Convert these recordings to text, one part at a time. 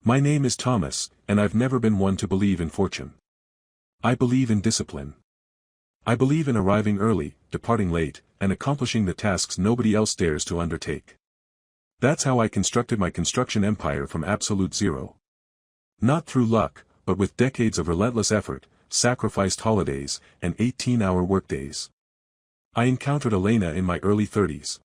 My name is Thomas, and I've never been one to believe in fortune. I believe in discipline. I believe in arriving early, departing late, and accomplishing the tasks nobody else dares to undertake. That's how I constructed my construction empire from absolute zero. Not through luck, but with decades of relentless effort, sacrificed holidays, and 18-hour workdays. I encountered Elena in my early 30s.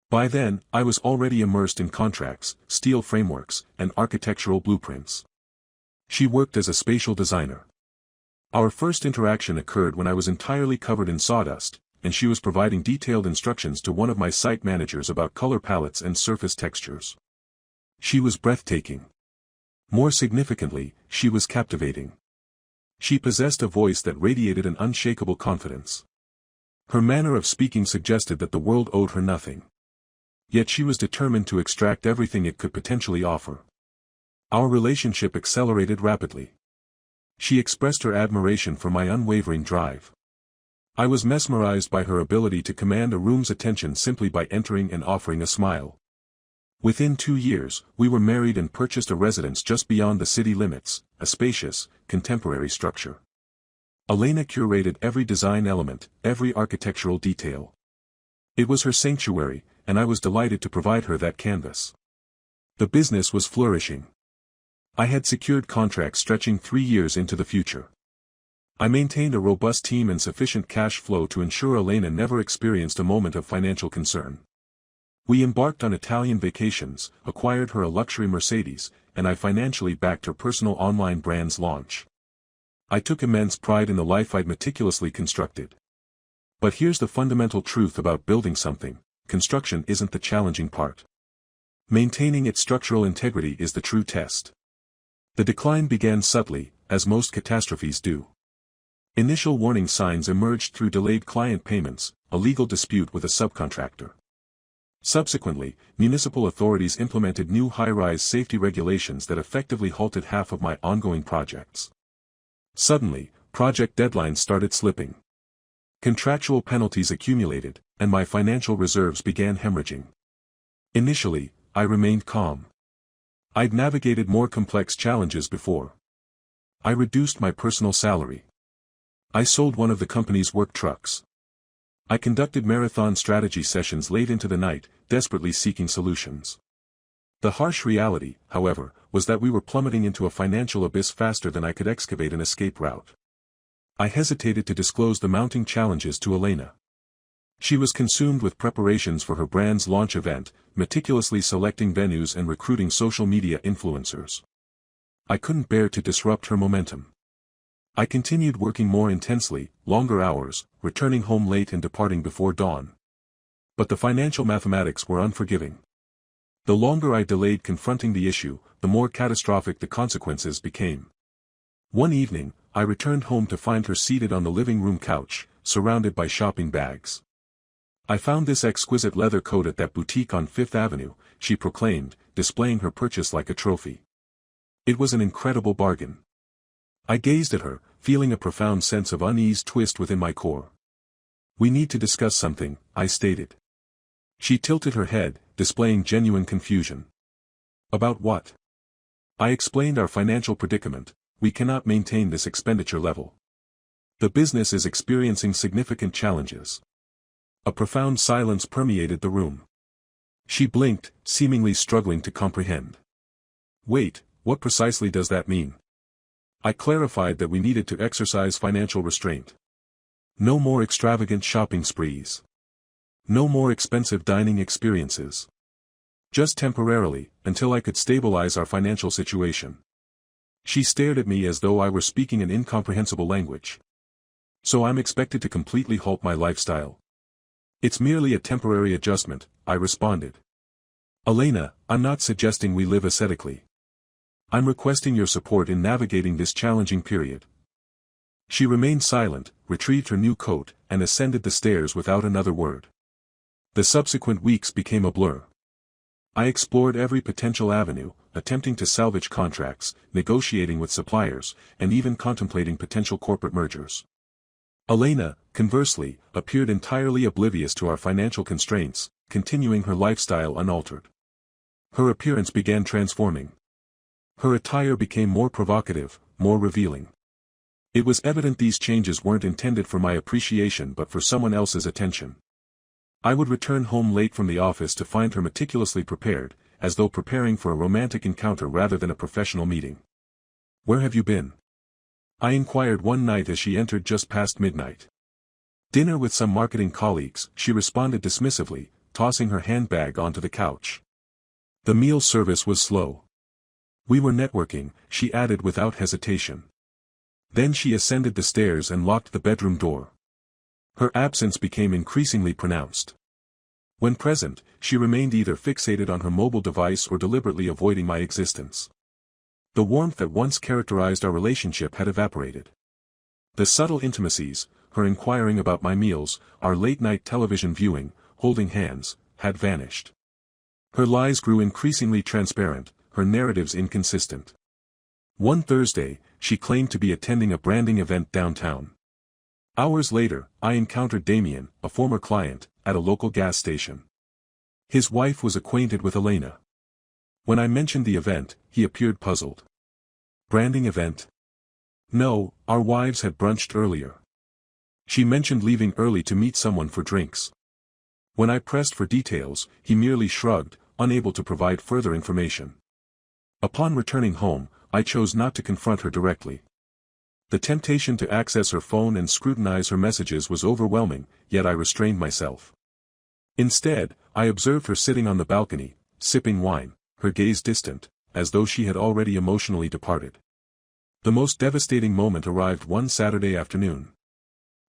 By then, I was already immersed in contracts, steel frameworks, and architectural blueprints. She worked as a spatial designer. Our first interaction occurred when I was entirely covered in sawdust, and she was providing detailed instructions to one of my site managers about color palettes and surface textures. She was breathtaking. More significantly, she was captivating. She possessed a voice that radiated an unshakable confidence. Her manner of speaking suggested that the world owed her nothing. Yet she was determined to extract everything it could potentially offer. Our relationship accelerated rapidly. She expressed her admiration for my unwavering drive. I was mesmerized by her ability to command a room's attention simply by entering and offering a smile. Within 2 years, we were married and purchased a residence just beyond the city limits, a spacious, contemporary structure. Elena curated every design element, every architectural detail. It was her sanctuary, and I was delighted to provide her that canvas. The business was flourishing. I had secured contracts stretching 3 years into the future. I maintained a robust team and sufficient cash flow to ensure Elena never experienced a moment of financial concern. We embarked on Italian vacations, acquired her a luxury Mercedes, and I financially backed her personal online brand's launch. I took immense pride in the life I'd meticulously constructed. But here's the fundamental truth about building something: construction isn't the challenging part. Maintaining its structural integrity is the true test. The decline began subtly, as most catastrophes do. Initial warning signs emerged through delayed client payments, a legal dispute with a subcontractor. Subsequently, municipal authorities implemented new high-rise safety regulations that effectively halted half of my ongoing projects. Suddenly, project deadlines started slipping. Contractual penalties accumulated, and my financial reserves began hemorrhaging. Initially, I remained calm. I'd navigated more complex challenges before. I reduced my personal salary. I sold one of the company's work trucks. I conducted marathon strategy sessions late into the night, desperately seeking solutions. The harsh reality, however, was that we were plummeting into a financial abyss faster than I could excavate an escape route. I hesitated to disclose the mounting challenges to Elena. She was consumed with preparations for her brand's launch event, meticulously selecting venues and recruiting social media influencers. I couldn't bear to disrupt her momentum. I continued working more intensely, longer hours, returning home late and departing before dawn. But the financial mathematics were unforgiving. The longer I delayed confronting the issue, the more catastrophic the consequences became. One evening, I returned home to find her seated on the living room couch, surrounded by shopping bags. "I found this exquisite leather coat at that boutique on Fifth Avenue," she proclaimed, displaying her purchase like a trophy. It was an incredible bargain. I gazed at her, feeling a profound sense of unease twist within my core. "We need to discuss something," I stated. She tilted her head, displaying genuine confusion. "About what?" I explained our financial predicament. "We cannot maintain this expenditure level. The business is experiencing significant challenges." A profound silence permeated the room. She blinked, seemingly struggling to comprehend. "Wait, what precisely does that mean?" I clarified that we needed to exercise financial restraint. No more extravagant shopping sprees. No more expensive dining experiences. Just temporarily, until I could stabilize our financial situation. She stared at me as though I were speaking an incomprehensible language. "So I'm expected to completely halt my lifestyle?" "It's merely a temporary adjustment," I responded. "Elena, I'm not suggesting we live ascetically. I'm requesting your support in navigating this challenging period." She remained silent, retrieved her new coat, and ascended the stairs without another word. The subsequent weeks became a blur. I explored every potential avenue, attempting to salvage contracts, negotiating with suppliers, and even contemplating potential corporate mergers. Elena, conversely, appeared entirely oblivious to our financial constraints, continuing her lifestyle unaltered. Her appearance began transforming. Her attire became more provocative, more revealing. It was evident these changes weren't intended for my appreciation but for someone else's attention. I would return home late from the office to find her meticulously prepared, as though preparing for a romantic encounter rather than a professional meeting. "Where have you been?" I inquired one night as she entered just past midnight. "Dinner with some marketing colleagues," she responded dismissively, tossing her handbag onto the couch. The meal service was slow. "We were networking," she added without hesitation. Then she ascended the stairs and locked the bedroom door. Her absence became increasingly pronounced. When present, she remained either fixated on her mobile device or deliberately avoiding my existence. The warmth that once characterized our relationship had evaporated. The subtle intimacies, her inquiring about my meals, our late-night television viewing, holding hands, had vanished. Her lies grew increasingly transparent, her narratives inconsistent. One Thursday, she claimed to be attending a branding event downtown. Hours later, I encountered Damien, a former client, at a local gas station. His wife was acquainted with Elena. When I mentioned the event, he appeared puzzled. "Branding event?" "No, our wives had brunched earlier." She mentioned leaving early to meet someone for drinks. When I pressed for details, he merely shrugged, unable to provide further information. Upon returning home, I chose not to confront her directly. The temptation to access her phone and scrutinize her messages was overwhelming, yet I restrained myself. Instead, I observed her sitting on the balcony, sipping wine, her gaze distant, as though she had already emotionally departed. The most devastating moment arrived one Saturday afternoon.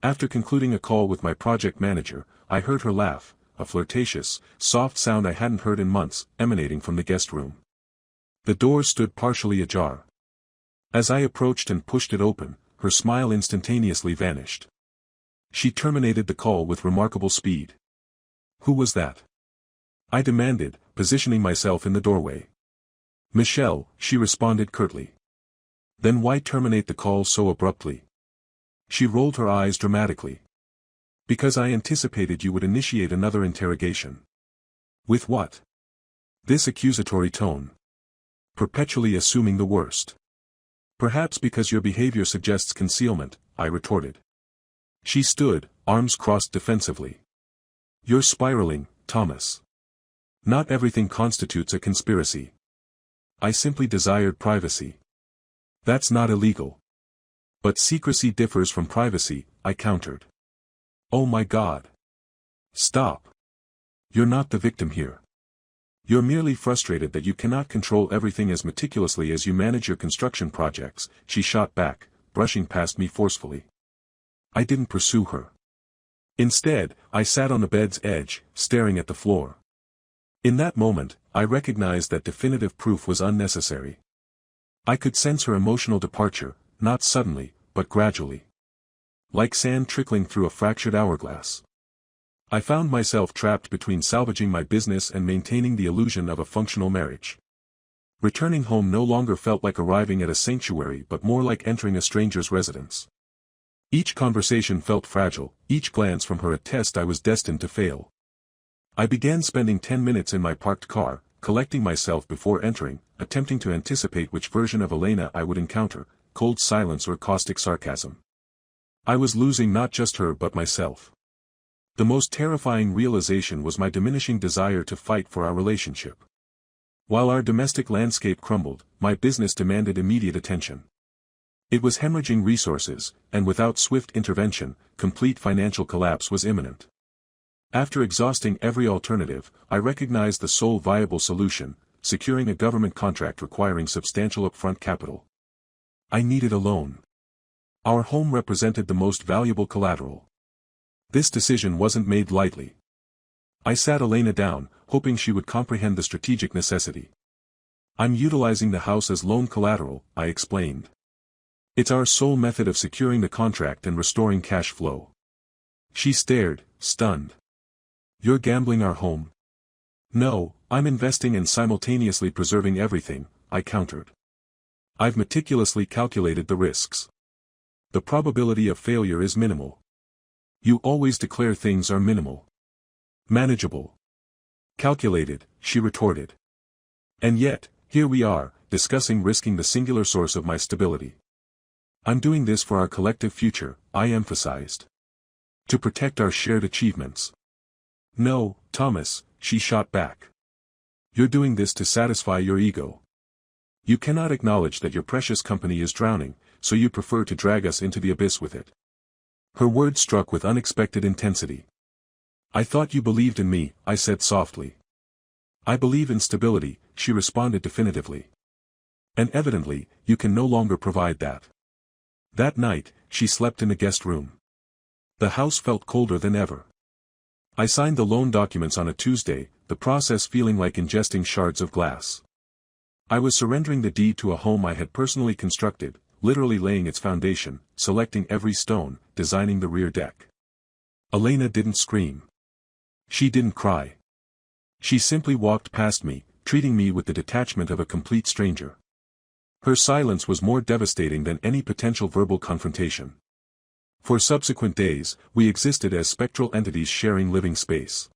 After concluding a call with my project manager, I heard her laugh, a flirtatious, soft sound I hadn't heard in months, emanating from the guest room. The door stood partially ajar. As I approached and pushed it open, her smile instantaneously vanished. She terminated the call with remarkable speed. "Who was that?" I demanded, positioning myself in the doorway. "Michelle," she responded curtly. "Then why terminate the call so abruptly?" She rolled her eyes dramatically. "Because I anticipated you would initiate another interrogation." "With what?" This accusatory tone. "Perpetually assuming the worst." "Perhaps because your behavior suggests concealment," I retorted. She stood, arms crossed defensively. "You're spiraling, Thomas. Not everything constitutes a conspiracy. I simply desired privacy." "That's not illegal." "But secrecy differs from privacy," I countered. "Oh my God. Stop. You're not the victim here. You're merely frustrated that you cannot control everything as meticulously as you manage your construction projects," she shot back, brushing past me forcefully. I didn't pursue her. Instead, I sat on the bed's edge, staring at the floor. In that moment, I recognized that definitive proof was unnecessary. I could sense her emotional departure, not suddenly, but gradually. Like sand trickling through a fractured hourglass. I found myself trapped between salvaging my business and maintaining the illusion of a functional marriage. Returning home no longer felt like arriving at a sanctuary but more like entering a stranger's residence. Each conversation felt fragile, each glance from her a test I was destined to fail. I began spending 10 minutes in my parked car, collecting myself before entering, attempting to anticipate which version of Elena I would encounter, cold silence or caustic sarcasm. I was losing not just her but myself. The most terrifying realization was my diminishing desire to fight for our relationship. While our domestic landscape crumbled, my business demanded immediate attention. It was hemorrhaging resources, and without swift intervention, complete financial collapse was imminent. After exhausting every alternative, I recognized the sole viable solution, securing a government contract requiring substantial upfront capital. I needed a loan. Our home represented the most valuable collateral. This decision wasn't made lightly. I sat Elena down, hoping she would comprehend the strategic necessity. "I'm utilizing the house as loan collateral," I explained. "It's our sole method of securing the contract and restoring cash flow." She stared, stunned. "You're gambling our home?" "No, I'm investing and simultaneously preserving everything," I countered. "I've meticulously calculated the risks. The probability of failure is minimal." "You always declare things are minimal." "Manageable." "Calculated," she retorted. "And yet, here we are, discussing risking the singular source of my stability. I'm doing this for our collective future, I emphasized. To protect our shared achievements. No, Thomas, she shot back. You're doing this to satisfy your ego. You cannot acknowledge that your precious company is drowning, so you prefer to drag us into the abyss with it. Her words struck with unexpected intensity. I thought you believed in me, I said softly. I believe in stability, she responded definitively. And evidently, you can no longer provide that. That night, she slept in a guest room. The house felt colder than ever. I signed the loan documents on a Tuesday, the process feeling like ingesting shards of glass. I was surrendering the deed to a home I had personally constructed, literally laying its foundation, selecting every stone, designing the rear deck. Elena didn't scream. She didn't cry. She simply walked past me, treating me with the detachment of a complete stranger. Her silence was more devastating than any potential verbal confrontation. For subsequent days, we existed as spectral entities sharing living space.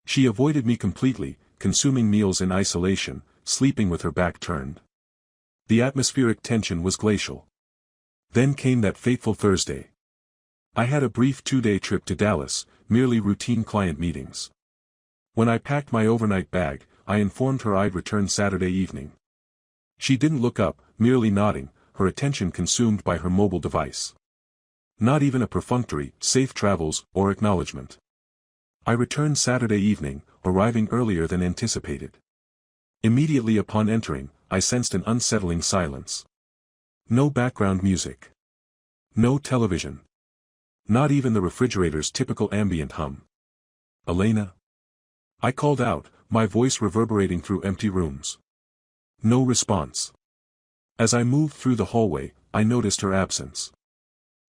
She avoided me completely, consuming meals in isolation, sleeping with her back turned. The atmospheric tension was glacial. Then came that fateful Thursday. I had a brief 2-day trip to Dallas, merely routine client meetings. When I packed my overnight bag, I informed her I'd return Saturday evening. She didn't look up, merely nodding, her attention consumed by her mobile device. Not even a perfunctory, safe travels, or acknowledgement. I returned Saturday evening, arriving earlier than anticipated. Immediately upon entering, I sensed an unsettling silence. No background music. No television. Not even the refrigerator's typical ambient hum. Elena? I called out, my voice reverberating through empty rooms. No response. As I moved through the hallway, I noticed her absence.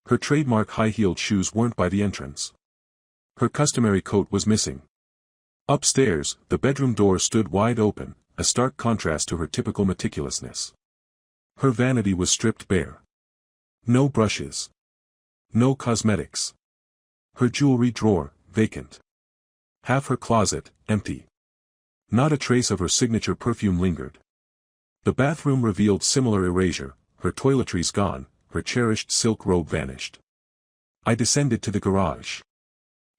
Her trademark high-heeled shoes weren't by the entrance. Her customary coat was missing. Upstairs, the bedroom door stood wide open, a stark contrast to her typical meticulousness. Her vanity was stripped bare. No brushes. No cosmetics. Her jewelry drawer, vacant. Half her closet, empty. Not a trace of her signature perfume lingered. The bathroom revealed similar erasure, her toiletries gone, her cherished silk robe vanished. I descended to the garage.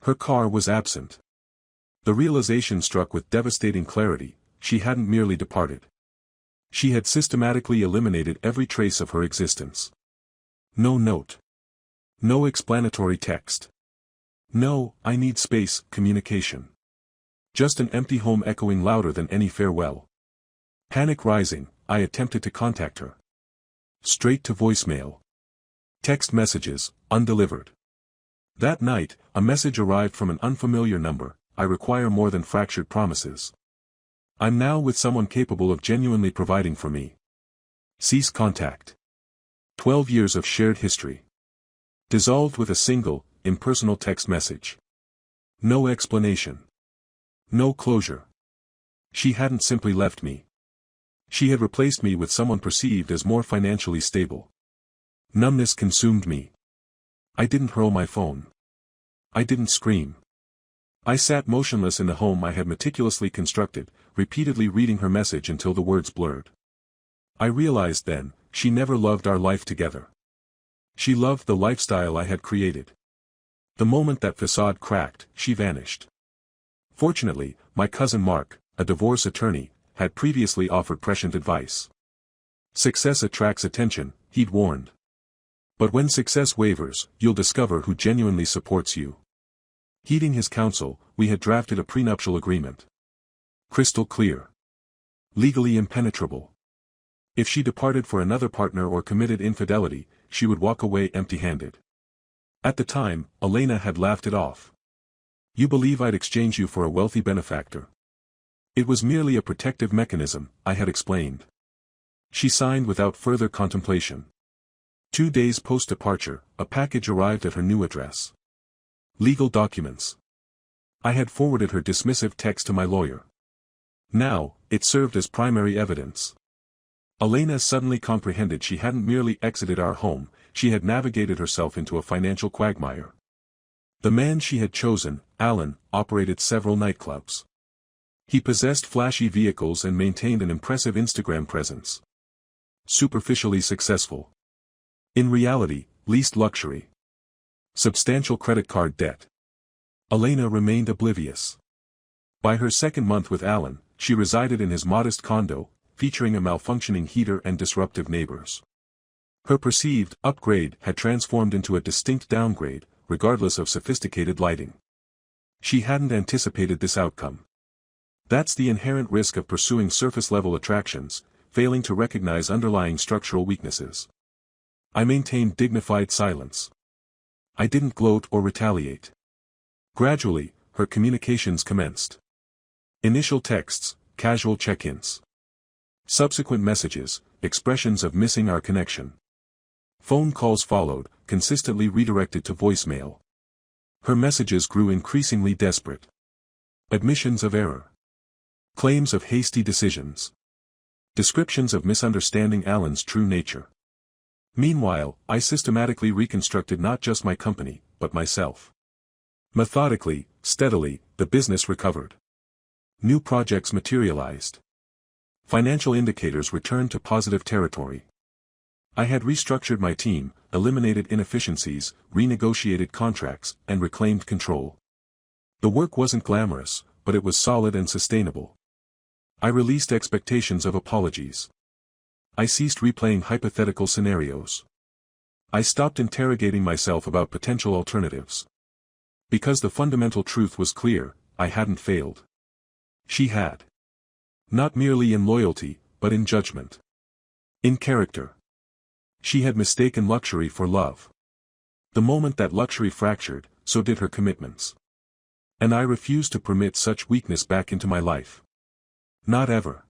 Her car was absent. The realization struck with devastating clarity, she hadn't merely departed. She had systematically eliminated every trace of her existence. No note. No explanatory text. No, I need space, communication. Just an empty home echoing louder than any farewell. Panic rising, I attempted to contact her. Straight to voicemail. Text messages, undelivered. That night, a message arrived from an unfamiliar number, I require more than fractured promises. I'm now with someone capable of genuinely providing for me. Cease contact. 12 years of shared history. Dissolved with a single, impersonal text message. No explanation. No closure. She hadn't simply left me. She had replaced me with someone perceived as more financially stable. Numbness consumed me. I didn't hurl my phone. I didn't scream. I sat motionless in the home I had meticulously constructed, repeatedly reading her message until the words blurred. I realized then, she never loved our life together. She loved the lifestyle I had created. The moment that facade cracked, she vanished. Fortunately, my cousin Mark, a divorce attorney, had previously offered prescient advice. Success attracts attention, he'd warned. But when success wavers, you'll discover who genuinely supports you. Heeding his counsel, we had drafted a prenuptial agreement. Crystal clear. Legally impenetrable. If she departed for another partner or committed infidelity, she would walk away empty-handed. At the time, Elena had laughed it off. You believe I'd exchange you for a wealthy benefactor? It was merely a protective mechanism, I had explained. She signed without further contemplation. 2 days post-departure, a package arrived at her new address. Legal documents. I had forwarded her dismissive text to my lawyer. Now, it served as primary evidence. Elena suddenly comprehended she hadn't merely exited our home, she had navigated herself into a financial quagmire. The man she had chosen, Alan, operated several nightclubs. He possessed flashy vehicles and maintained an impressive Instagram presence. Superficially successful. In reality, leased luxury. Substantial credit card debt. Elena remained oblivious. By her second month with Alan, she resided in his modest condo, featuring a malfunctioning heater and disruptive neighbors. Her perceived upgrade had transformed into a distinct downgrade, regardless of sophisticated lighting. She hadn't anticipated this outcome. That's the inherent risk of pursuing surface-level attractions, failing to recognize underlying structural weaknesses. I maintained dignified silence. I didn't gloat or retaliate. Gradually, her communications commenced. Initial texts, casual check-ins. Subsequent messages, expressions of missing our connection. Phone calls followed, consistently redirected to voicemail. Her messages grew increasingly desperate. Admissions of error. Claims of hasty decisions. Descriptions of misunderstanding Alan's true nature. Meanwhile, I systematically reconstructed not just my company, but myself. Methodically, steadily, the business recovered. New projects materialized. Financial indicators returned to positive territory. I had restructured my team, eliminated inefficiencies, renegotiated contracts, and reclaimed control. The work wasn't glamorous, but it was solid and sustainable. I released expectations of apologies. I ceased replaying hypothetical scenarios. I stopped interrogating myself about potential alternatives. Because the fundamental truth was clear, I hadn't failed. She had. Not merely in loyalty, but in judgment. In character. She had mistaken luxury for love. The moment that luxury fractured, so did her commitments. And I refused to permit such weakness back into my life. Not ever.